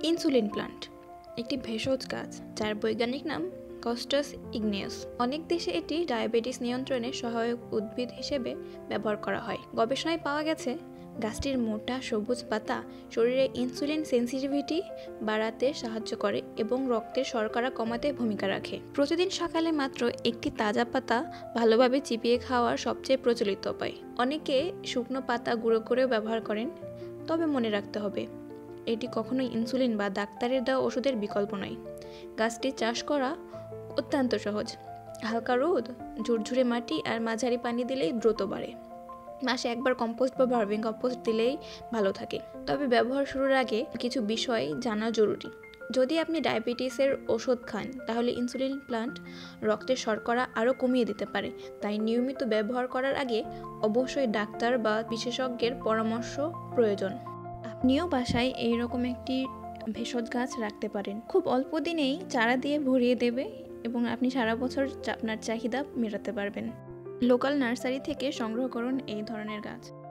Insulin plant একটি ভেষজ গাছ যার বৈজ্ঞানিক নাম কস্টাস ইগনিয়াস। অনেক দেশে এটি ডায়াবেটিস নিয়ন্ত্রণে সহায়ক উদ্ভিদ হিসেবে ব্যবহার করা হয়। গবেষণায় পাওয়া গেছে গাছটির মোটা সবুজ পাতা শরীরে ইনসুলিন সেন্সিটিভিটি বাড়াতে সাহায্য করে এবং রক্তের শর্করা কমাতে ভূমিকা রাখে। প্রতিদিন সকালে মাত্র একটি তাজা পাতা ভালোভাবে চিবিয়ে খাওয়ার সবচেয়ে প্রচলিত উপায়। অনেকে শুকনো পাতা গুঁড়ো করেও ব্যবহার করেন, তবে মনে রাখতে হবে এটি কখনোই ইনসুলিন বা ডাক্তারের দেওয়া ওষুধের বিকল্প নয়। গাছটি চাষ করা অত্যন্ত সহজ। হালকা রোদ, ঝুরঝুরে মাটি আর মাঝারি পানি দিলেই দ্রুত বাড়ে। মাসে একবার কম্পোস্ট বা ভার্মিং কম্পোস্ট দিলেই ভালো থাকে। তবে ব্যবহার শুরুর আগে কিছু বিষয় জানা জরুরি। যদি আপনি ডায়াবেটিসের ওষুধ খান তাহলে ইনসুলিন প্লান্ট রক্তের শর্করা আরও কমিয়ে দিতে পারে, তাই নিয়মিত ব্যবহার করার আগে অবশ্যই ডাক্তার বা বিশেষজ্ঞের পরামর্শ প্রয়োজন। আপনিও বাসায় এইরকম একটি ভেষজ গাছ রাখতে পারেন। খুব অল্প দিনেই চারা দিয়ে ভরিয়ে দেবে এবং আপনি সারা বছর আপনার চাহিদা মেটাতে পারবেন। লোকাল নার্সারি থেকে সংগ্রহ করুন এই ধরনের গাছ।